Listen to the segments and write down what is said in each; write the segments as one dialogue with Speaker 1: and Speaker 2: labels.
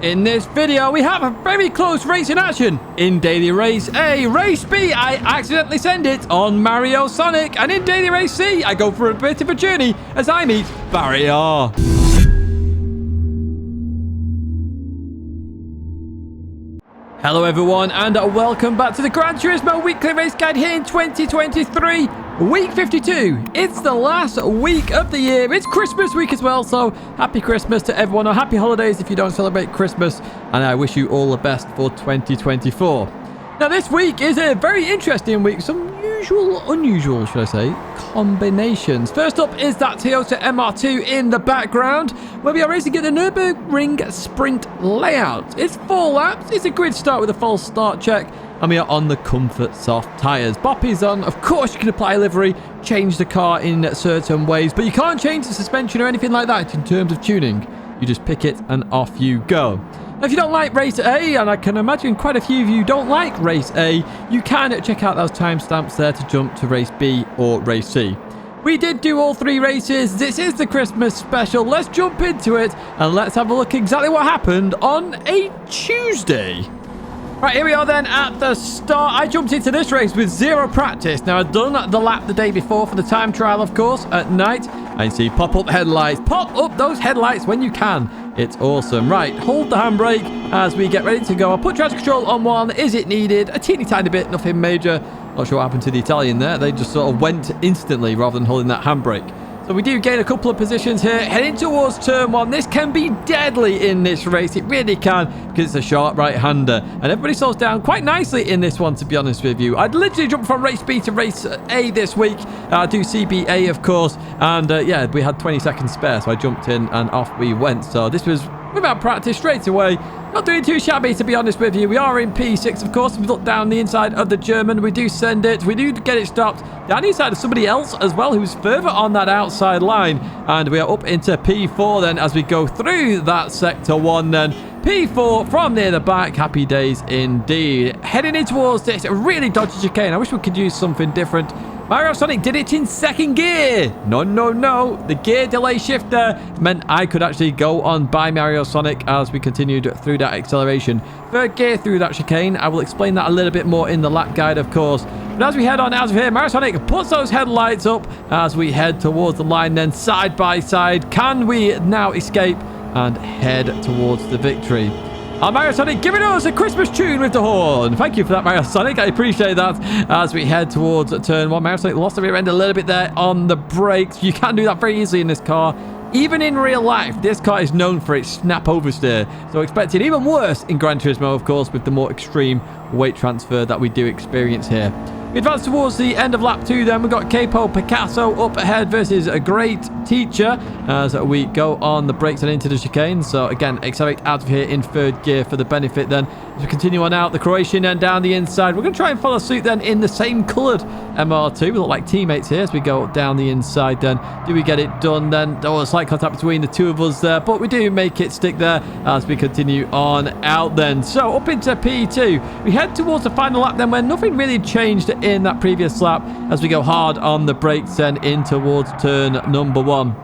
Speaker 1: In this video, we have a very close race in action. In Daily Race A, Race B, I accidentally send it on Mario Sonic. And in Daily Race C, I go for a bit of a journey as I meet Barrier. Hello everyone, and welcome back to the Gran Turismo Weekly Race Guide here in 2023, Week 52. It's the last week of the year. It's Christmas week as well, so happy Christmas to everyone, or happy holidays if you don't celebrate Christmas, and I wish you all the best for 2024. Now this week is a very interesting week, some unusual, should I say, combinations. First up is that Toyota MR2 in the background, where we are racing at the Nurburgring sprint layout. It's 4 laps, it's a grid start with a false start check, and we are on the comfort soft tyres. Boppy's on. Of course you can apply livery, change the car in certain ways, but you can't change the suspension or anything like that in terms of tuning. You just pick it and off you go. Now, if you don't like Race A, and I can imagine quite a few of you don't like Race A, you can check out those timestamps there to jump to Race B or Race C. We did do all 3 races. This is the Christmas special. Let's jump into it, and let's have a look exactly what happened on a Tuesday. Right, here we are then at the start. I jumped into this race with 0 practice. Now, I'd done the lap the day before for the time trial, of course, at night. I see pop-up headlights. Pop up those headlights when you can. It's awesome. Right, hold the handbrake as we get ready to go. I'll put traction control on 1. Is it needed? A teeny tiny bit, nothing major. Not sure what happened to the Italian there. They just sort of went instantly rather than holding that handbrake. So we do gain a couple of positions here, heading towards turn 1. This can be deadly in this race. It really can, because it's a sharp right-hander. And everybody slows down quite nicely in this one, to be honest with you. I'd literally jump from Race B to Race A this week. I do CBA, of course. And yeah, we had 20 seconds spare, so I jumped in and off we went. So this was without practice straight away. Not doing too shabby, to be honest with you. We are in P6, of course. If we look down the inside of the German, we do send it. We do get it stopped down the inside of somebody else as well, who's further on that outside line. And we are up into P4 then as we go through that Sector 1 then. P4 from near the back. Happy days indeed. Heading in towards this really dodgy chicane. I wish we could use something different. Mario Sonic did it in 2nd gear. No. The gear delay shifter meant I could actually go on by Mario Sonic as we continued through that acceleration. 3rd gear through that chicane. I will explain that a little bit more in the lap guide, of course. But as we head on out of here, Mario Sonic puts those headlights up as we head towards the line then side by side. Can we now escape and head towards the victory? Mario Sonic giving us a Christmas tune with the horn. Thank you for that, Mario Sonic. I appreciate that. As we head towards turn 1, Mario Sonic lost the rear end a little bit there on the brakes. You can do that very easily in this car. Even in real life, this car is known for its snap oversteer. So expected even worse in Gran Turismo, of course, with the more extreme weight transfer that we do experience here. We advance towards the end of lap 2 then. We've got Capo Picasso up ahead versus a great teacher as we go on the brakes and into the chicane. So again, accelerate out of here in 3rd gear for the benefit then. As we continue on out the Croatian and down the inside, we're going to try and follow suit then in the same coloured MR2. We look like teammates here as we go down the inside then. Do we get it done then? Oh, a slight contact between the 2 of us there, but we do make it stick there as we continue on out then. So up into P2. We head towards the final lap then where nothing really changed in that previous lap as we go hard on the brakes then in towards turn number 1.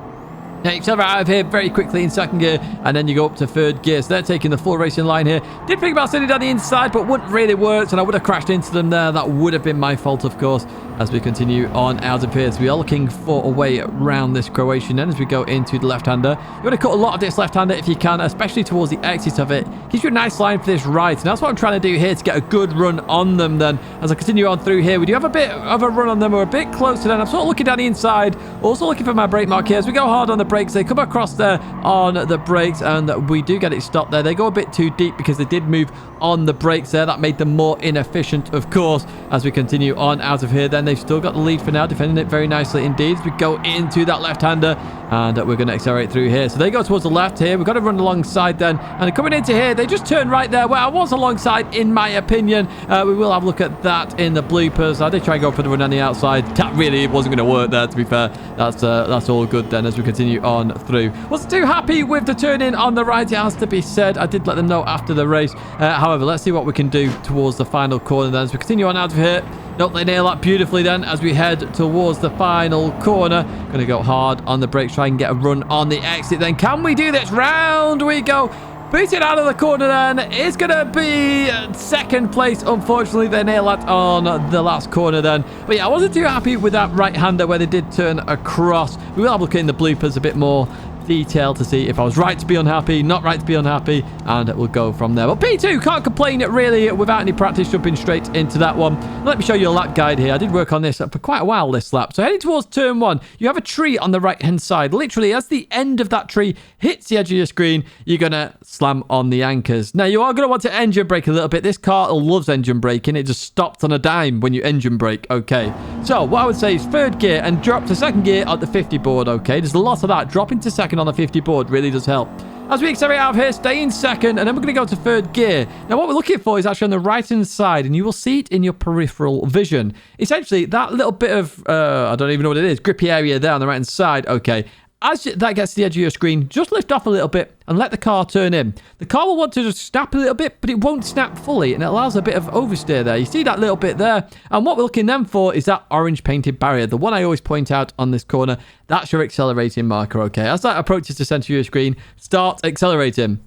Speaker 1: Now, you accelerate out of here very quickly in 2nd gear, and then you go up to 3rd gear. So they're taking the full racing line here. Did think about sending down the inside, but wouldn't really work, and I would have crashed into them there. That would have been my fault, of course, as we continue on out of here. So we are looking for a way around this Croatian then as we go into the left-hander. You want to cut a lot of this left-hander if you can, especially towards the exit of it. Gives you a nice line for this right, and that's what I'm trying to do here to get a good run on them then. As I continue on through here, we do have a bit of a run on them. We're a bit closer then. I'm sort of looking down the inside, also looking for my brake mark here. As we go hard on the brakes, they come across there on the brakes, and we do get it stopped there. They go a bit too deep because they did move on the brakes there. That made them more inefficient, of course, as we continue on out of here. Then they've still got the lead for now, defending it very nicely indeed. As we go into that left-hander, and we're going to accelerate through here. So they go towards the left here. We've got to run alongside then, and coming into here, they just turn right there where I was alongside, in my opinion. We will have a look at that in the bloopers. I did try and go for the run on the outside. That really wasn't going to work there, to be fair. That's all good then as we continue on through. Wasn't too happy with the turn-in on the right, it has to be said. I did let them know after the race. However, let's see what we can do towards the final corner then as we continue on out of here. Nope, they nail that beautifully then as we head towards the final corner. Going to go hard on the brakes, try and get a run on the exit then. Can we do this? Round we go. Beating out of the corner then is going to be second place. Unfortunately, they nailed that on the last corner then. But yeah, I wasn't too happy with that right-hander where they did turn across. We will have a look in the bloopers a bit more detail to see if I was right to be unhappy, not right to be unhappy, and we'll go from there. But P2, can't complain really without any practice, jumping straight into that one. Let me show you a lap guide here. I did work on this for quite a while this lap. So heading towards turn 1, you have a tree on the right-hand side. Literally, as the end of that tree hits the edge of your screen, you're going to slam on the anchors. Now, you are going to want to engine brake a little bit. This car loves engine braking. It just stopped on a dime when you engine brake, okay? So what I would say is third gear and drop to second gear at the 50 board, okay? There's a lot of that. Dropping to second on the 50 board really does help. As we accelerate out of here, stay in second, and then we're going to go to third gear. Now, what we're looking for is actually on the right-hand side, and you will see it in your peripheral vision. Essentially, that little bit of, I don't even know what it is, grippy area there on the right-hand side, okay. As that gets to the edge of your screen, just lift off a little bit and let the car turn in. The car will want to just snap a little bit, but it won't snap fully, and it allows a bit of oversteer there. You see that little bit there? And what we're looking then for is that orange painted barrier, the one I always point out on this corner. That's your accelerating marker, okay? As that approaches the center of your screen, start accelerating.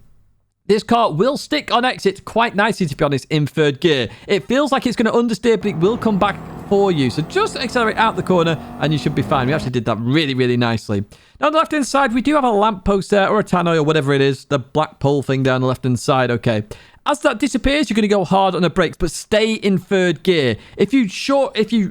Speaker 1: This car will stick on exit quite nicely, to be honest, in third gear. It feels like it's going to understeer, but it will come back for you. So just accelerate out the corner and you should be fine. We actually did that really, really nicely. Now on the left-hand side, we do have a lamppost there, or a tannoy, or whatever it is. The black pole thing down the left-hand side, okay. As that disappears, you're going to go hard on the brakes, but stay in third gear. If you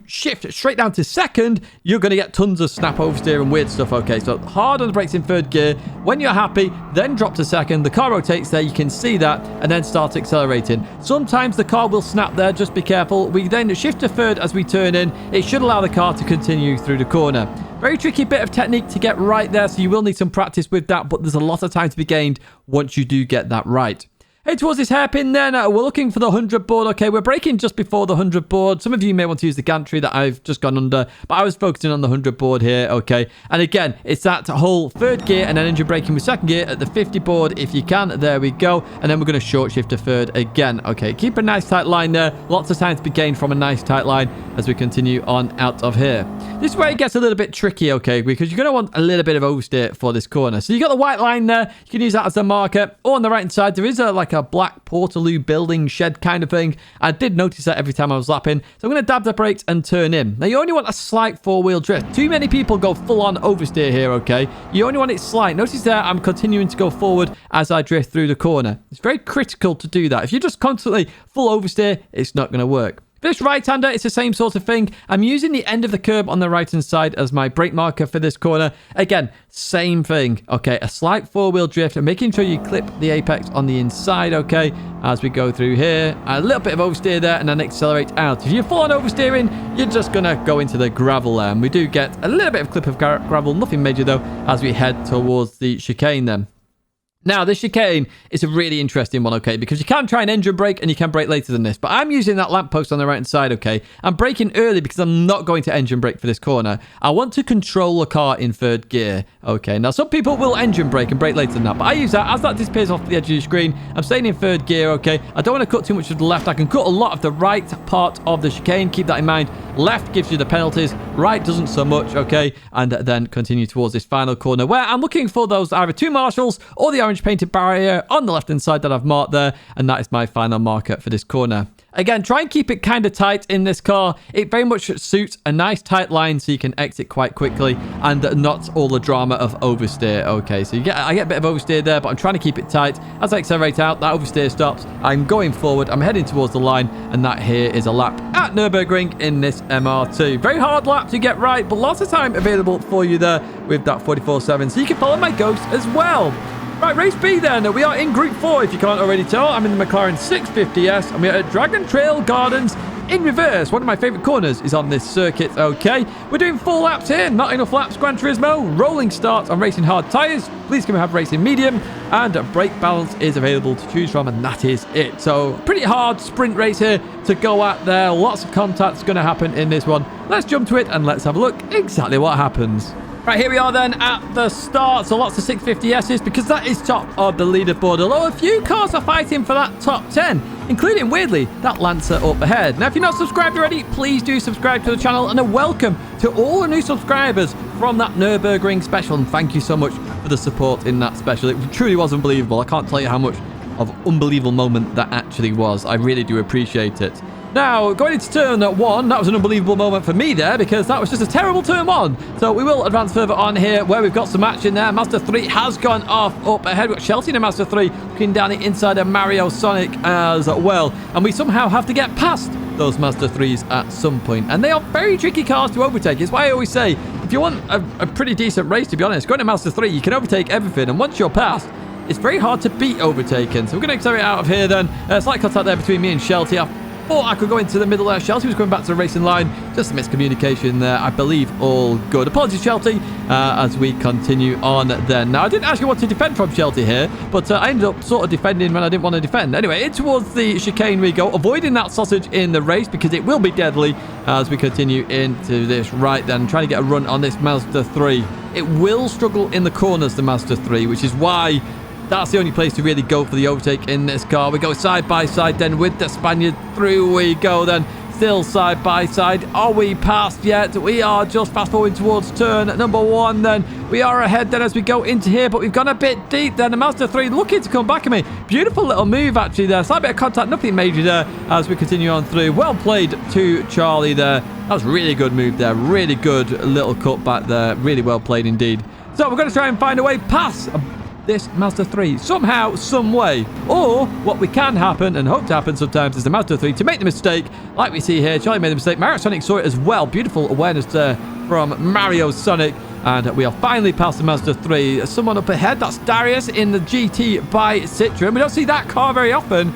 Speaker 1: shift straight down to second, you're going to get tons of snap oversteer and weird stuff, okay? So hard on the brakes in third gear. When you're happy, then drop to second. The car rotates there, you can see that, and then start accelerating. Sometimes the car will snap there, just be careful. We then shift to third as we turn in. It should allow the car to continue through the corner. Very tricky bit of technique to get right there, so you will need some practice with that, but there's a lot of time to be gained once you do get that right. Hey, towards this hairpin then, we're looking for the 100 board. Okay, we're braking just before the 100 board. Some of you may want to use the gantry that I've just gone under, but I was focusing on the 100 board here, okay? And again, it's that whole third gear and then engine braking with second gear at the 50 board if you can. There we go. And then we're going to short shift to third again. Okay, keep a nice tight line there. Lots of time to be gained from a nice tight line as we continue on out of here. This is where it gets a little bit tricky, okay? Because you're going to want a little bit of oversteer for this corner. So you got the white line there. You can use that as a marker. Or on the right-hand side, there is like a black Portaloo building shed kind of thing. I did notice that every time I was lapping. So I'm going to dab the brakes and turn in. Now, you only want a slight four-wheel drift. Too many people go full-on oversteer here, okay? You only want it slight. Notice there, I'm continuing to go forward as I drift through the corner. It's very critical to do that. If you're just constantly full oversteer, it's not going to work. This right-hander, it's the same sort of thing. I'm using the end of the curb on the right-hand side as my brake marker for this corner. Again, same thing. Okay, a slight four-wheel drift and making sure you clip the apex on the inside, okay, as we go through here. A little bit of oversteer there and then accelerate out. If you're full on oversteering, you're just going to go into the gravel there. And we do get a little bit of clip of gravel, nothing major though, as we head towards the chicane then. Now, this chicane is a really interesting one, okay, because you can try an engine brake and you can brake later than this, but I'm using that lamppost on the right-hand side, okay? I'm braking early because I'm not going to engine brake for this corner. I want to control the car in third gear, okay? Now, some people will engine brake and brake later than that, but I use that as that disappears off the edge of your screen. I'm staying in third gear, okay? I don't want to cut too much to the left. I can cut a lot of the right part of the chicane. Keep that in mind. Left gives you the penalties. Right doesn't so much, okay? And then continue towards this final corner where I'm looking for those either two marshals or the orange painted barrier on the left hand side that I've marked there, and that is my final marker for this corner. Again, try and keep it kind of tight in this car. It very much suits a nice tight line so you can exit quite quickly and not all the drama of oversteer. Okay, so I get a bit of oversteer there, but I'm trying to keep it tight. As I accelerate out, that oversteer stops. I'm going forward. I'm heading towards the line, and that here is a lap at Nurburgring in this MR2. Very hard lap to get right, but lots of time available for you there with that 44.7, so you can follow my ghost as well. Right, race B then. We are in Group 4, if you can't already tell. I'm in the McLaren 650S, and we're at Dragontrail Gardens in reverse. One of my favourite corners is on this circuit, okay? We're doing 4 laps here. Not enough laps, Gran Turismo. Rolling start on racing hard tyres. Please can we have racing medium. And brake balance is available to choose from, and that is it. So, pretty hard sprint race here to go at there. Lots of contacts going to happen in this one. Let's jump to it, and let's have a look exactly what happens. Right, here we are then at the start. So lots of 650Ss because that is top of the leaderboard. Although a few cars are fighting for that top 10. including, weirdly, that Lancer up ahead. Now, if you're not subscribed already, please do subscribe to the channel, and a welcome to all the new subscribers from that Nurburgring special, and thank you so much for the support in that special. It truly was unbelievable. I can't tell you how much of unbelievable moment that actually was. I really do appreciate it. Now, going into turn 1, that was an unbelievable moment for me there because that was just a terrible turn 1. So we will advance further on here where we've got some action there. Mazda 3 has gone off up ahead. We've got Chelsea in a Mazda 3 looking down the inside of Mario Sonic as well. And we somehow have to get past those Mazda 3s at some point. And they are very tricky cars to overtake. It's why I always say, if you want a pretty decent race, to be honest, going to Mazda 3, you can overtake everything. And once you're past, it's very hard to beat overtaken. So we're going to accelerate out of here then. Slight contact there between me and Shelty. I thought I could go into the middle there. Shelty was going back to the racing line. Just a miscommunication there. I believe all good. Apologies, Shelty, as we continue on then. Now, I didn't actually want to defend from Shelty here, but I ended up sort of defending when I didn't want to defend. Anyway, in towards the chicane we go, avoiding that sausage in the race because it will be deadly as we continue into this right then. Trying to get a run on this Mazda 3. It will struggle in the corners, the Mazda 3, which is why that's the only place to really go for the overtake in this car. We go side by side then with the Spaniard. Through we go then. Still side by side. Are we past yet? We are just fast forwarding towards turn number 1 then. We are ahead then as we go into here, but we've gone a bit deep then. The Mazda 3 looking to come back at me. Beautiful little move actually there. Slight bit of contact, nothing major there as we continue on through. Well played to Charlie there. That was a really good move there. Really good little cut back there. Really well played indeed. So we're going to try and find a way past this Mazda 3 somehow, some way. Or what we can happen and hope to happen sometimes is the Mazda 3 to make the mistake like we see here. Charlie made the mistake. Mario Sonic saw it as well. Beautiful awareness there from Mario Sonic. And we are finally past the Mazda 3. Someone up ahead, that's Darius in the GT by Citroen. We don't see that car very often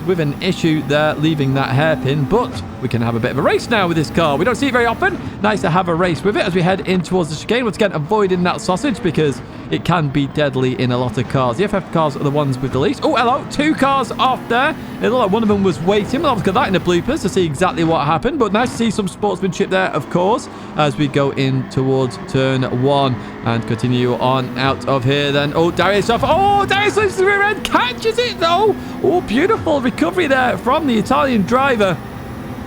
Speaker 1: with an issue there, leaving that hairpin. But we can have a bit of a race now with this car. We don't see it very often. Nice to have a race with it as we head in towards the chicane. Once again, avoiding that sausage because it can be deadly in a lot of cars. The FF cars are the ones with the least. Oh, hello. 2 cars off there. It looked like one of them was waiting. We'll have to look at that in the bloopers to see exactly what happened. But nice to see some sportsmanship there, of course, as we go in towards turn 1 and continue on out of here then. Oh, Darius off. Oh, Darius loses the rear end. Catches it, though. Oh, beautiful recovery there from the Italian driver.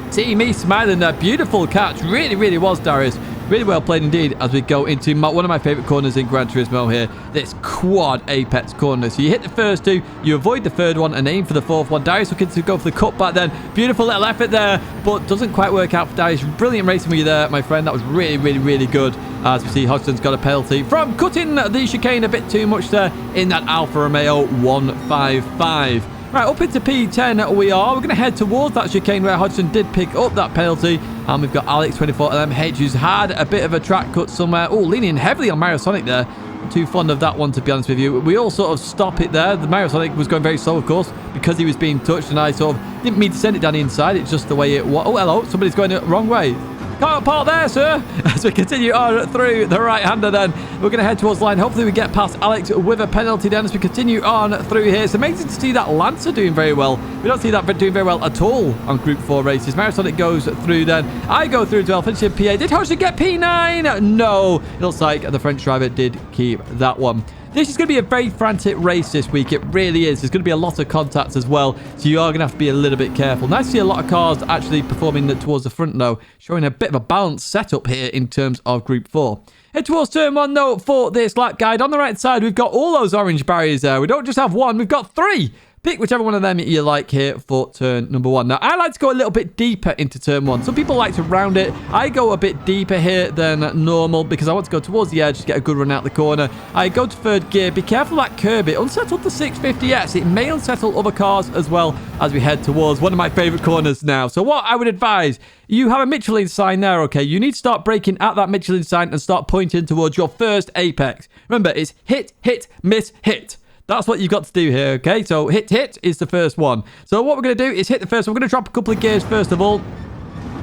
Speaker 1: See me smiling there. Beautiful catch. Really, really was, Darius. Really well played indeed as we go into one of my favourite corners in Gran Turismo here. This quad apex corner. So you hit the first 2, you avoid the third one and aim for the 4th one. Darius looking to go for the cutback then. Beautiful little effort there, but doesn't quite work out for Darius. Brilliant racing with you there, my friend. That was really, really, really good. As we see, Hodgson's got a penalty from cutting the chicane a bit too much there in that Alfa Romeo 155. Right, up into P10 we are. We're going to head towards that chicane where Hodgson did pick up that penalty. And we've got Alex24LMH who's had a bit of a track cut somewhere. Oh, leaning heavily on Mario Sonic there. Not too fond of that one, to be honest with you. We all sort of stop it there. The Mario Sonic was going very slow, of course, because he was being touched. And I sort of didn't mean to send it down the inside. It's just the way it was. Oh, hello. Somebody's going the wrong way. Can't park there, sir. As we continue on through the right-hander then. We're going to head towards the line. Hopefully we get past Alex with a penalty then as we continue on through here. It's amazing to see that Lancer doing very well. We don't see that doing very well at all on Group 4 races. Mario Sonic goes through then. I go through as well, finishing P8. Did Hodgson get P9? No. It looks like the French driver did keep that one. This is going to be a very frantic race this week. It really is. There's going to be a lot of contacts as well, so you are going to have to be a little bit careful. Nice to see a lot of cars actually performing towards the front, though, showing a bit of a balanced setup here in terms of Group 4. Head towards turn 1, though, for this lap guide. On the right side, we've got all those orange barriers there. We don't just have one, we've got 3. Pick whichever one of them you like here for turn number 1. Now, I like to go a little bit deeper into turn 1. Some people like to round it. I go a bit deeper here than normal because I want to go towards the edge to get a good run out the corner. I go to 3rd gear. Be careful of that curb. It unsettled the 650S. It may unsettle other cars as well as we head towards one of my favorite corners now. So what I would advise, you have a Michelin sign there, okay? You need to start braking at that Michelin sign and start pointing towards your first apex. Remember, it's hit, hit, miss, hit. That's what you've got to do here, okay? So hit is the first one. So what we're going to do is hit the first one. We're going to drop a couple of gears first of all.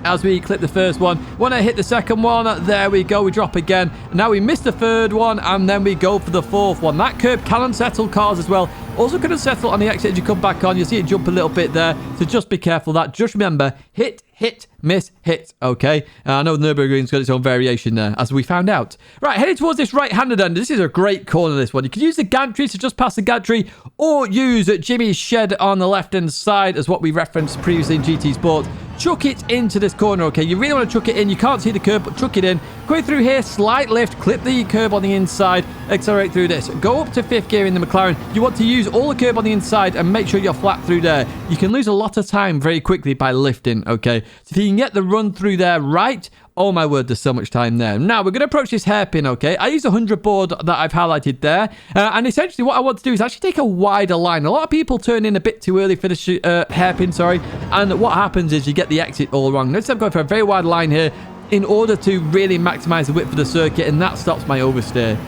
Speaker 1: as we clip the first one. Want to hit the second one. There we go. We drop again. Now we miss the third one, and then we go for the fourth one. That curb can unsettle cars as well. Also going to settle on the exit as you come back on. You'll see it jump a little bit there. So just be careful of that. Just remember, hit, hit, miss, hit. Okay. I know Nurburgring's got its own variation there, as we found out. Right, heading towards this right-handed end. This is a great corner, this one. You can use the gantry to just pass the gantry, or use Jimmy's shed on the left-hand side, as what we referenced previously in GT Sport. Chuck it into this corner, okay? You really want to chuck it in. You can't see the curb, but chuck it in. Going through here, slight lift, clip the curb on the inside, accelerate through this. Go up to 5th gear in the McLaren. You want to use all the curb on the inside and make sure you're flat through there. You can lose a lot of time very quickly by lifting, okay? So if you can get the run through there right, oh my word, there's so much time there. Now, we're going to approach this hairpin, okay? I use the 100 board that I've highlighted there. And essentially, what I want to do is actually take a wider line. A lot of people turn in a bit too early for the hairpin, sorry. And what happens is you get the exit all wrong. Notice I'm going for a very wide line here in order to really maximize the width of the circuit, and that stops my oversteer.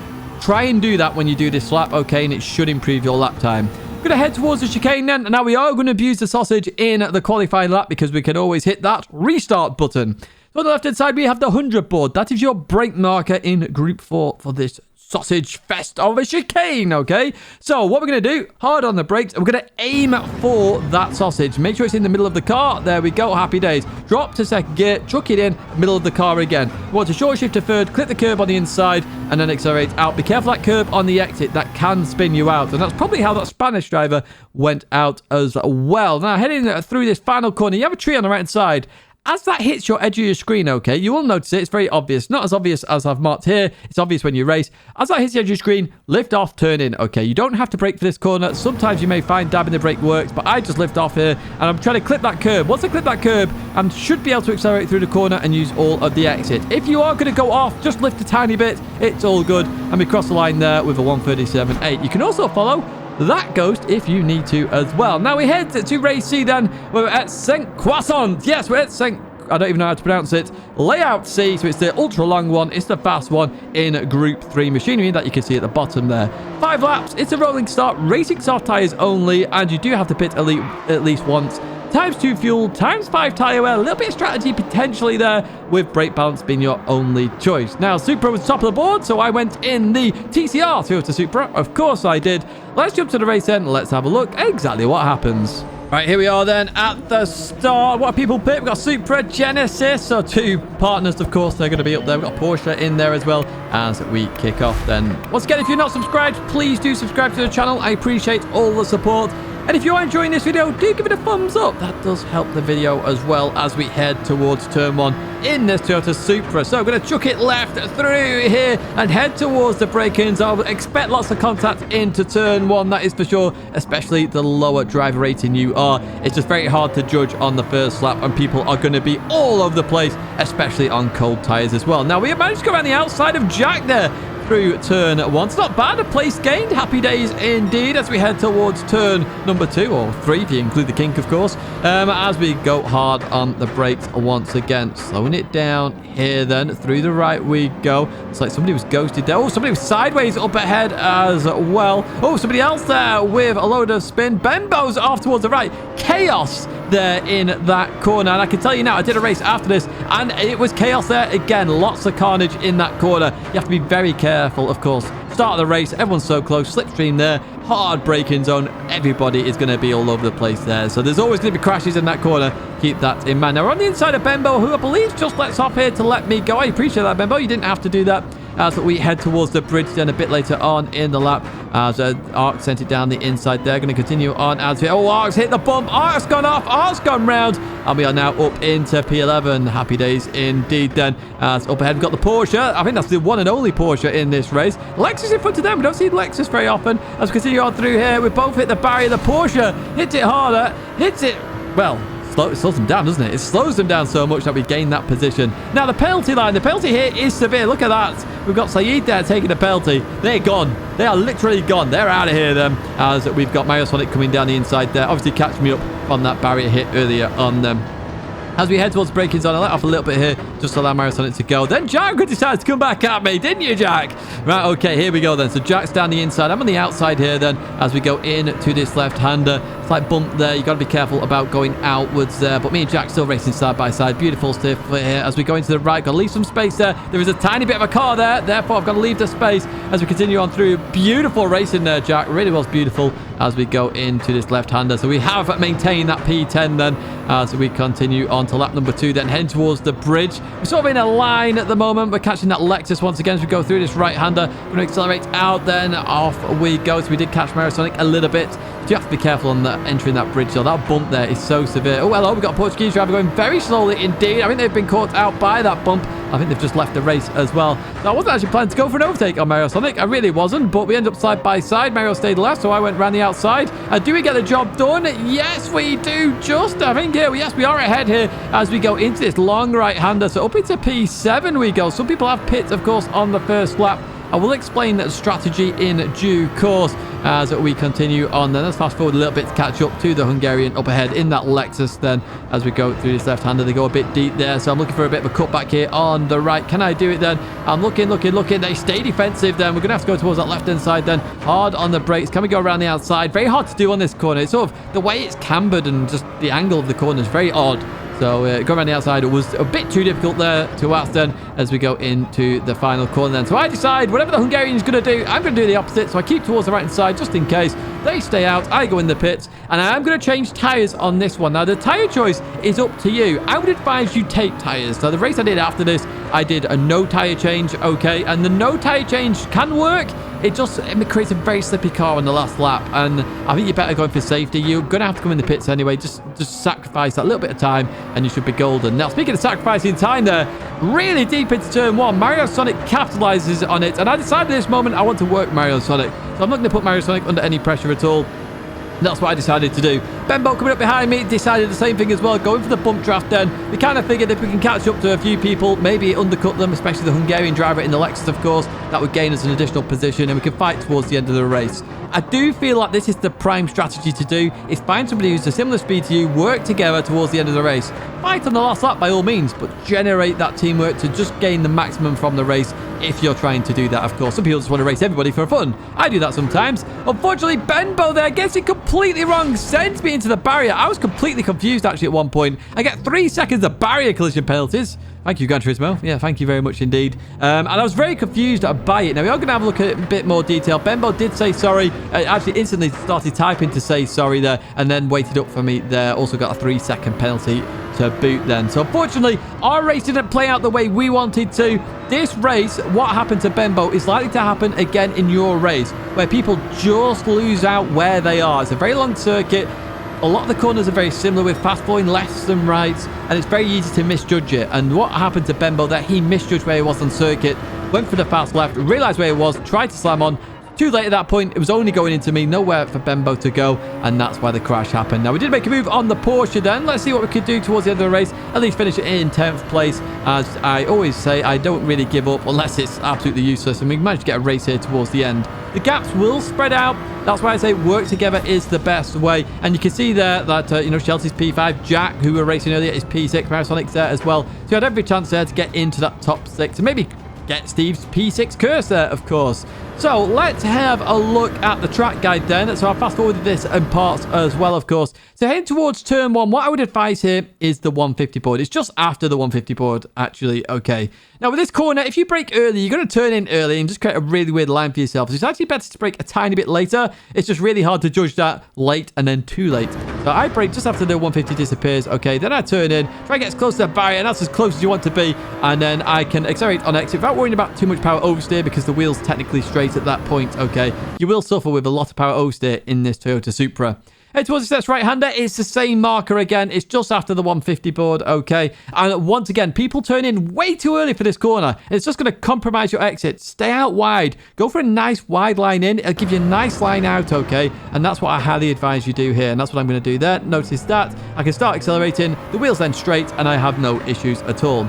Speaker 1: Try and do that when you do this lap, okay? And it should improve your lap time. Going to head towards the chicane then. Now, we are going to abuse the sausage in the qualifying lap because we can always hit that restart button. So on the left-hand side, we have the 100 board. That is your brake marker in Group 4 for this sausage fest of a chicane, okay? So what we're going to do, hard on the brakes, and we're going to aim for that sausage. Make sure it's in the middle of the car. There we go. Happy days. Drop to 2nd gear, chuck it in, middle of the car again. You want to short shift to 3rd, clip the curb on the inside, and then accelerate out. Be careful that curb on the exit. That can spin you out. And that's probably how that Spanish driver went out as well. Now, heading through this final corner, you have a tree on the right-hand side. As that hits your edge of your screen, okay, you will notice it. It's very obvious. Not as obvious as I've marked here. It's obvious when you race. As that hits the edge of your screen, lift off, turn in, okay? You don't have to brake for this corner. Sometimes you may find dabbing the brake works, but I just lift off here, and I'm trying to clip that curb. Once I clip that curb, I should be able to accelerate through the corner and use all of the exit. If you are going to go off, just lift a tiny bit. It's all good. And we cross the line there with a 1:37.8. You can also follow that ghost if you need to as well. Now we head to race C then. We're at Sainte-Croix. Yes, we're at I don't even know how to pronounce it. Layout C, so it's the ultra long one. It's the fast one in Group 3 machinery that you can see at the bottom there. 5 laps. It's a rolling start. Racing soft tyres only, and you do have to pit at least once. Times 2 fuel, times 5 tyre wear. A little bit of strategy potentially there, with brake balance being your only choice. Now, Supra was top of the board, so I went in the TCR Toyota Supra. Of course I did. Let's jump to the race then. Let's have a look exactly what happens. Right, here we are then at the start. What people pick? We've got Supra, Genesis, so 2 partners, of course, they're going to be up there. We've got Porsche in there as well as we kick off then. Once again, if you're not subscribed, please do subscribe to the channel. I appreciate all the support. And if you are enjoying this video, do give it a thumbs up. That does help the video as well as we head towards turn 1 in this Toyota Supra. So I'm going to chuck it left through here and head towards the break-ins. I'll expect lots of contact into turn 1, that is for sure, especially the lower driver rating you are. It's just very hard to judge on the first lap, and people are going to be all over the place, especially on cold tyres as well. Now, we have managed to go around the outside of Jack there through turn 1. It's not bad. A place gained. Happy days indeed as we head towards turn number 2 or 3 if you include the kink, of course, as we go hard on the brakes once again. Slowing it down here then. Through the right we go. It's like somebody was ghosted there. Oh, somebody was sideways up ahead as well. Oh, somebody else there with a load of spin. Bembo's off towards the right. Chaos there in that corner, and I can tell you now, I did a race after this and it was chaos there again. Lots of carnage in that corner. You have to be very careful, of course. Start of the race, everyone's so close. Slipstream there, hard braking zone. Everybody is going to be all over the place there, so there's always going to be crashes in that corner. Keep that in mind. Now we're on the inside of Bembo, who I believe just lets off here to let me go. I appreciate that, Bembo. You didn't have to do that. As we head towards the bridge then a bit later on in the lap, as Ark sent it down the inside there. Going to continue on as we... Oh, Ark's hit the bump. Ark's gone off. Ark's gone round. And we are now up into P11. Happy days indeed then. As up ahead, we've got the Porsche. I think that's the one and only Porsche in this race. Lexus in front of them. We don't see Lexus very often. As we continue on through here, we both hit the barrier. The Porsche hits it harder. Hits it... Well... It slows them down, doesn't it? It slows them down so much that we gain that position. Now, the penalty line. The penalty here is severe. Look at that. We've got Saeed there taking a penalty. They're gone. They are literally gone. They're out of here, then. As we've got Mario Sonic coming down the inside there. Obviously, catch me up on that barrier hit earlier on them. As we head towards breaking zone, I let off a little bit here just to allow Mario Sonic to go. Then Jack decided to come back at me, didn't you, Jack? Right, okay, here we go then. So Jack's down the inside. I'm on the outside here then as we go in to this left-hander. slight bump there. You got to be careful about going outwards there. But me and Jack still racing side by side. Beautiful stiff here as we go into the right. Got to leave some space there. There is a tiny bit of a car there. Therefore, I've got to leave the space as we continue on through. Beautiful racing there, Jack. Really was beautiful as we go into this left-hander. So we have maintained that P10 then as we continue on to lap number 2, then heading towards the bridge. We're sort of in a line at the moment. We're catching that Lexus once again as we go through this right-hander. We're going to accelerate out, then off we go. So we did catch Mario Sonic a little bit. You have to be careful on entering that bridge, though. That bump there is so severe. Oh, hello. We've got a Portuguese driver going very slowly indeed. I think they've been caught out by that bump. I think they've just left the race as well. So I wasn't actually planning to go for an overtake on Mario Sonic. I really wasn't, but we ended up side by side. Mario stayed left, so I went around the outside. Do we get the job done? Yes, we do. Just, I think, here. Yes, we are ahead here as we go into this long right-hander. So up into P7 we go. Some people have pits, of course, on the first lap. I will explain that strategy in due course as we continue on. Then let's fast forward a little bit to catch up to the Hungarian up ahead in that Lexus then as we go through this left-hander. They go a bit deep there, so I'm looking for a bit of a cutback here on the right. Can I do it then? I'm looking. They stay defensive then. We're going to have to go towards that left-hand side then. Hard on the brakes. Can we go around the outside? Very hard to do on this corner. It's sort of the way it's cambered and just the angle of the corner is very odd. So go around the outside. It was a bit too difficult there to ask then as we go into the final corner then. So I decide whatever the Hungarian's going to do, I'm going to do the opposite. So I keep towards the right-hand side just in case. They stay out. I go in the pits. And I'm going to change tyres on this one. Now, the tyre choice is up to you. I would advise you take tyres. So the race I did after this, I did a no tyre change, okay? And the no tyre change can work. It creates a very slippy car on the last lap, and I think you're better going for safety. You're going to have to come in the pits anyway. Just sacrifice that little bit of time, and you should be golden. Now, speaking of sacrificing time there, really deep into turn 1, Mario Sonic capitalizes on it, and I decided at this moment I want to work Mario Sonic. So I'm not going to put Mario Sonic under any pressure at all. That's what I decided to do. Benbow coming up behind me decided the same thing as well, going for the bump draft then. We kind of figured if we can catch up to a few people, maybe undercut them, especially the Hungarian driver in the Lexus, of course, that would gain us an additional position and we can fight towards the end of the race. I do feel like this is the prime strategy to do, is find somebody who's a similar speed to you, work together towards the end of the race. Fight on the last lap by all means, but generate that teamwork to just gain the maximum from the race if you're trying to do that, of course. Some people just want to race everybody for fun. I do that sometimes. Unfortunately, Benbow there gets it completely wrong, sends me into the barrier. I was completely confused actually at one point. I get 3 seconds of barrier collision penalties. Thank you, Gran Turismo. Yeah, thank you very much indeed. And I was very confused by it. Now, we are going to have a look at a bit more detail. Benbow did say sorry. Actually, instantly started typing to say sorry there and then waited up for me there. Also got a 3-second penalty to boot then. So, unfortunately, our race didn't play out the way we wanted to. This race, what happened to Benbow is likely to happen again in your race, where people just lose out where they are. It's a very long circuit. A lot of the corners are very similar with fast flowing lefts and rights, and it's very easy to misjudge it. And what happened to Benbow there, he misjudged where he was on circuit, went for the fast left, realized where he was, tried to slam on. Too late at that point. It was only going into me, nowhere for Benbow to go, and that's why the crash happened. Now, we did make a move on the Porsche then. Let's see what we could do towards the end of the race. At least finish it in 10th place. As I always say, I don't really give up unless it's absolutely useless, and we managed to get a race here towards the end. The gaps will spread out. That's why I say work together is the best way. And you can see there that, Chelsea's P5, Jack, who we were racing earlier, is P6. Mario Sonic's there as well. So you had every chance there to get into that top 6. And maybe get Steve's P6 curse there, of course. So let's have a look at the track guide then. So I'll fast forward this in parts as well, of course. So heading towards turn 1, what I would advise here is the 150 board. It's just after the 150 board, actually. Okay. Now with this corner, if you brake early, you're going to turn in early and just create a really weird line for yourself. So it's actually better to brake a tiny bit later. It's just really hard to judge that late and then too late. So I brake just after the 150 disappears. Okay, then I turn in, try and get as close to the barrier, and that's as close as you want to be. And then I can accelerate on exit without worrying about too much power oversteer because the wheel's technically straight at that point. Okay, you will suffer with a lot of power oversteer in this Toyota Supra. Head towards the right-hander. It's the same marker again. It's just after the 150 board, okay? And once again, people turn in way too early for this corner. It's just going to compromise your exit. Stay out wide. Go for a nice wide line in. It'll give you a nice line out, okay? And that's what I highly advise you do here. And that's what I'm going to do there. Notice that. I can start accelerating. The wheel's then straight, and I have no issues at all.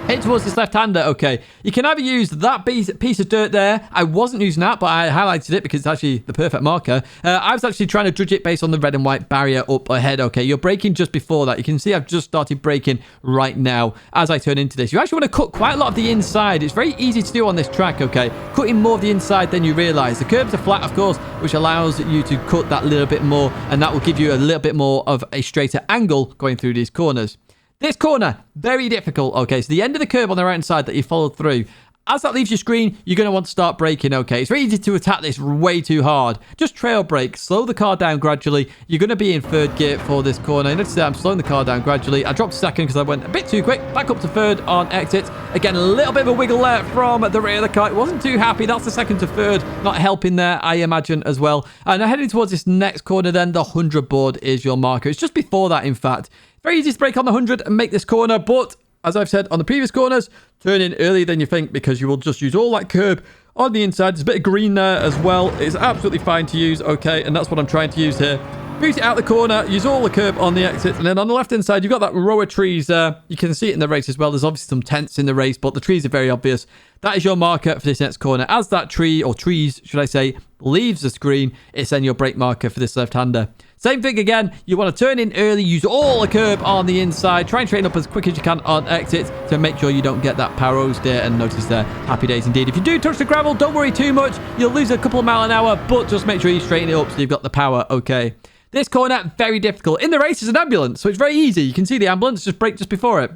Speaker 1: Head towards this left-hander, okay. You can either use that piece of dirt there. I wasn't using that, but I highlighted it because it's actually the perfect marker. I was actually trying to judge it based on the red and white barrier up ahead, okay. You're braking just before that. You can see I've just started braking right now as I turn into this. You actually want to cut quite a lot of the inside. It's very easy to do on this track, okay. Cutting more of the inside than you realise. The curbs are flat, of course, which allows you to cut that little bit more, and that will give you a little bit more of a straighter angle going through these corners. This corner, very difficult. Okay, so the end of the curb on the right-hand side that you followed through, as that leaves your screen, you're going to want to start braking, okay? It's very easy to attack this way too hard. Just trail brake, slow the car down gradually. You're going to be in third gear for this corner. Notice that I'm slowing the car down gradually. I dropped second because I went a bit too quick. Back up to third on exit. Again, a little bit of a wiggle there from the rear of the car. It wasn't too happy. That's the second to third. Not helping there, I imagine, as well. And heading towards this next corner then, the 100 board is your marker. It's just before that, in fact. Very easy to brake on the 100 and make this corner, but as I've said on the previous corners, turn in earlier than you think because you will just use all that curb on the inside. There's a bit of green there as well. It's absolutely fine to use, okay, and that's what I'm trying to use here. Boot it out the corner, use all the curb on the exit, and then on the left-hand side, you've got that row of trees there. You can see it in the race as well. There's obviously some tents in the race, but the trees are very obvious. That is your marker for this next corner. As that tree, or trees, should I say, leaves the screen, it's then your brake marker for this left-hander. Same thing again. You want to turn in early, use all the curb on the inside. Try and train up as quick as you can on exit to make sure you don't get that power oversteer. And notice there, happy days indeed. If you do touch the gravel, don't worry too much. You'll lose a couple of miles an hour, but just make sure you straighten it up so you've got the power, okay. This corner, very difficult. In the race, is an ambulance, so it's very easy. You can see the ambulance, just brake just before it.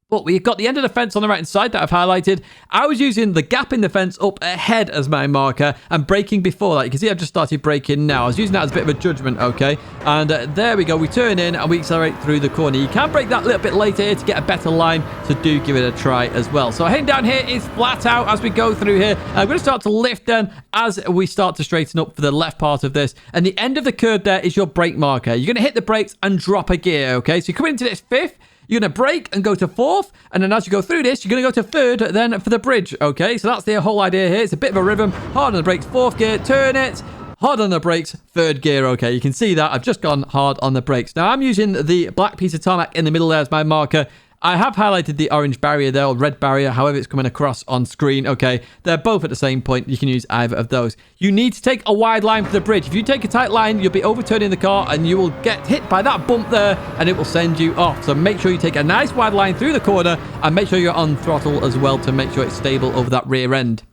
Speaker 1: But we've got the end of the fence on the right-hand side that I've highlighted. I was using the gap in the fence up ahead as my marker and braking before that. You can see I've just started braking now. I was using that as a bit of a judgment, okay? And there we go. We turn in and we accelerate through the corner. You can brake that a little bit later here to get a better line, so do give it a try as well. So heading down here is flat out as we go through here. I'm going to start to lift then as we start to straighten up for the left part of this. And the end of the curve there is your brake marker. You're going to hit the brakes and drop a gear, okay? So you're coming into this fifth. You're going to brake and go to fourth, and then as you go through this, you're going to go to third then for the bridge, okay? So that's the whole idea here. It's a bit of a rhythm. Hard on the brakes, fourth gear, turn it. Hard on the brakes, third gear, okay? You can see that. I've just gone hard on the brakes. Now, I'm using the black piece of tarmac in the middle there as my marker. I have highlighted the orange barrier there, or red barrier, however it's coming across on screen, okay? They're both at the same point. You can use either of those. You need to take a wide line for the bridge. If you take a tight line, you'll be overturning the car and you will get hit by that bump there and it will send you off. So make sure you take a nice wide line through the corner and make sure you're on throttle as well to make sure it's stable over that rear end.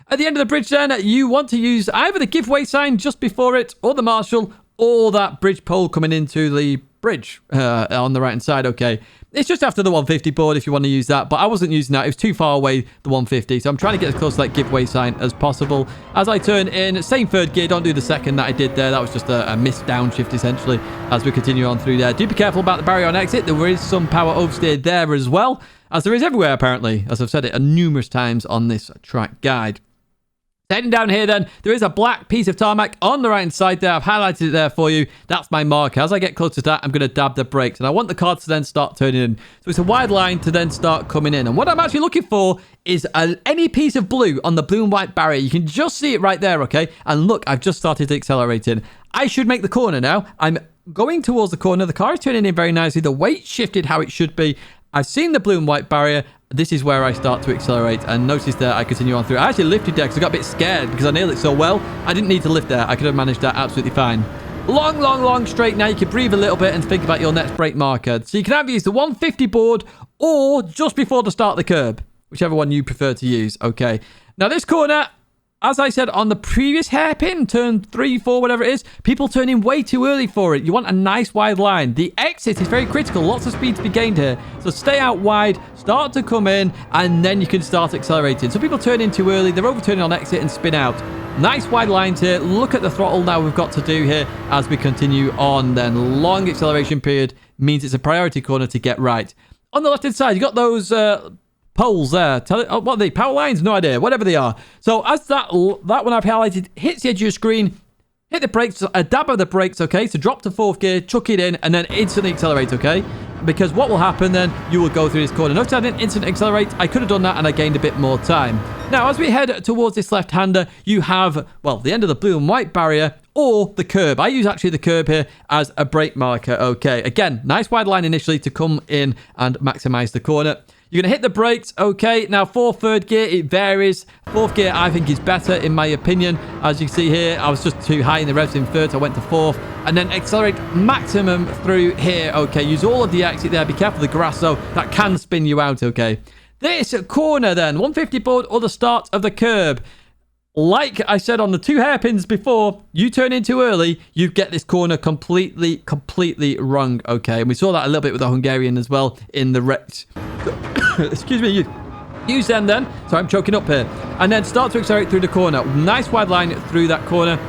Speaker 1: At the end of the bridge then, you want to use either the give way sign just before it or the marshal or that bridge pole coming into the bridge on the right-hand side, okay? It's just after the 150 board if you want to use that, but I wasn't using that. It was too far away, the 150, so I'm trying to get as close to that giveaway sign as possible. As I turn in, same third gear, don't do the second that I did there. That was just a missed downshift, essentially, as we continue on through there. Do be careful about the barrier on exit. There is some power oversteer there as well, as there is everywhere, apparently, as I've said it numerous times on this track guide. Heading down here then, there is a black piece of tarmac on the right-hand side there. I've highlighted it there for you. That's my marker. As I get close to that, I'm going to dab the brakes. And I want the car to then start turning in. So it's a wide line to then start coming in. And what I'm actually looking for is any piece of blue on the blue and white barrier. You can just see it right there, okay? And look, I've just started accelerating. I should make the corner now. I'm going towards the corner. The car is turning in very nicely. The weight shifted how it should be. I've seen the blue and white barrier. This is where I start to accelerate, and notice that I continue on through. I actually lifted there because I got a bit scared because I nailed it so well. I didn't need to lift there. I could have managed that absolutely fine. Long straight now. You can breathe a little bit and think about your next brake marker. So you can either use the 150 board or just before the start of the curb, whichever one you prefer to use, okay? Now this corner, as I said on the previous hairpin, turn 3, 4, whatever it is, people turn in way too early for it. You want a nice wide line. The exit is very critical. Lots of speed to be gained here. So stay out wide, start to come in, and then you can start accelerating. So people turn in too early. They're overturning on exit and spin out. Nice wide lines here. Look at the throttle now we've got to do here as we continue on. Then long acceleration period means it's a priority corner to get right. On the left-hand side, you've got those poles there. What are they? Power lines? No idea. Whatever they are. So as that one I've highlighted hits the edge of your screen, hit the brakes, a dab of the brakes, okay? So drop to fourth gear, chuck it in, and then instantly accelerate, okay? Because what will happen then, you will go through this corner. Notice I didn't instant accelerate. I could have done that and I gained a bit more time. Now, as we head towards this left-hander, you have, well, the end of the blue and white barrier or the curb. I use actually the curb here as a brake marker, okay? Again, nice wide line initially to come in and maximize the corner. You're going to hit the brakes. Okay, now for third gear, it varies. Fourth gear, I think, is better in my opinion. As you can see here, I was just too high in the revs in third. So I went to fourth. And then accelerate maximum through here. Okay, use all of the exit there. Be careful of the grass, though. That can spin you out, okay. This corner then, 150 board or the start of the curb. Like I said on the 2 hairpins before, you turn in too early, you get this corner completely wrong, okay? And we saw that a little bit with the Hungarian as well in the wrecks. Excuse me, use them then. So I'm choking up here. And then start to accelerate through the corner. Nice wide line through that corner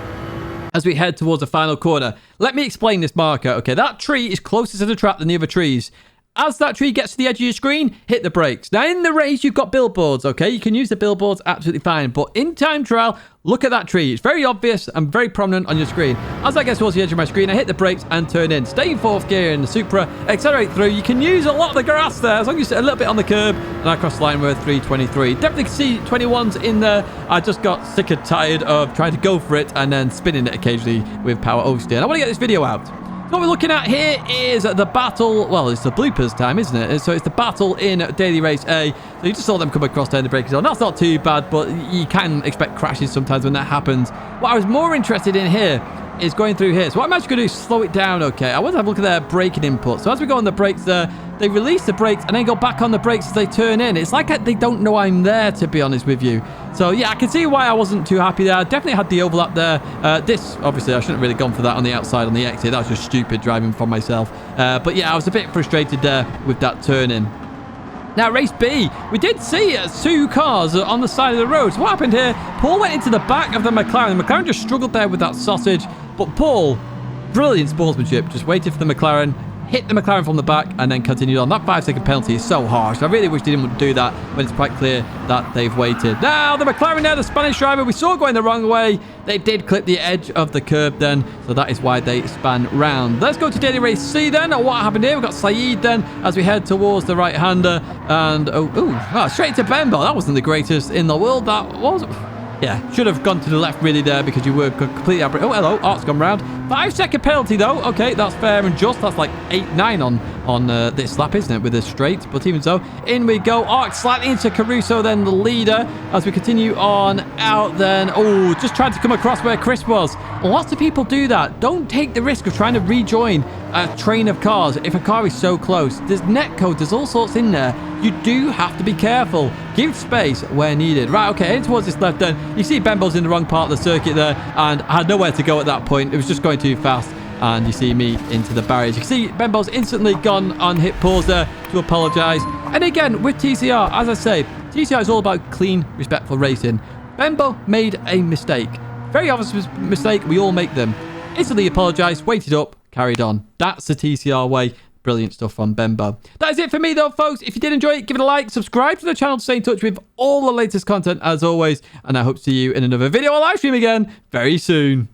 Speaker 1: as we head towards the final corner. Let me explain this marker, okay? That tree is closer to the track than the other trees. As that tree gets to the edge of your screen, hit the brakes. Now, in the race, you've got billboards, okay? You can use the billboards absolutely fine. But in time trial, look at that tree. It's very obvious and very prominent on your screen. As I get towards the edge of my screen, I hit the brakes and turn in. Stay in fourth gear in the Supra. Accelerate through. You can use a lot of the grass there, as long as you sit a little bit on the curb. And I cross the line with 323. Definitely can see 21s in there. I just got sick and tired of trying to go for it and then spinning it occasionally with power oversteer. And I want to get this video out. What we're looking at here is the battle. Well, it's the bloopers time, isn't it? So it's the battle in Daily Race A. So you just saw them come across down the break zone. That's not too bad, but you can expect crashes sometimes when that happens. What I was more interested in here is going through here. So what I'm actually going to do is slow it down, okay? I want to have a look at their braking input. So as we go on the brakes there, they release the brakes and then go back on the brakes as they turn in. It's like they don't know I'm there, to be honest with you. So yeah, I can see why I wasn't too happy there. I definitely had the overlap there. This, obviously, I shouldn't have really gone for that on the outside on the exit. That was just stupid driving from myself. But yeah, I was a bit frustrated there with that turn in. Now, race B, we did see 2 cars on the side of the road. So what happened here? Paul went into the back of the McLaren. The McLaren just struggled there with that sausage. But Paul, brilliant sportsmanship, just waited for the McLaren, hit the McLaren from the back, and then continued on. That 5-second penalty is so harsh. I really wish they didn't do that when it's quite clear that they've waited. Now, the McLaren there, the Spanish driver, we saw going the wrong way. They did clip the edge of the curb then, so that is why they span round. Let's go to Daily Race C then. What happened here? We've got Saeed then as we head towards the right-hander. And, straight to Bembo. That wasn't the greatest in the world. That was... Yeah, should have gone to the left really there because you were completely out. Oh, hello, Art's gone round. 5-second penalty though. Okay, that's fair and just. That's like 8-9 on this lap, isn't it, with this straight? But even so, in we go. Art slightly into Caruso, then the leader as we continue on out then. Oh, just tried to come across where Chris was. Lots of people do that. Don't take the risk of trying to rejoin a train of cars if a car is so close. There's netcode, there's all sorts in there. You do have to be careful. Give space where needed. Right, okay, heading towards this left then. You see Bembo's in the wrong part of the circuit there, and I had nowhere to go at that point. It was just going too fast, and you see me into the barriers. You can see Bembo's instantly gone on hit pause there to apologise. And again, with TCR, as I say, TCR is all about clean, respectful racing. Bembo made a mistake. Very obvious mistake. We all make them. Instantly apologised, waited up, carried on. That's the TCR way. Brilliant stuff from Bembo. That is it for me though, folks. If you did enjoy it, give it a like, subscribe to the channel to stay in touch with all the latest content as always, and I hope to see you in another video or live stream again very soon.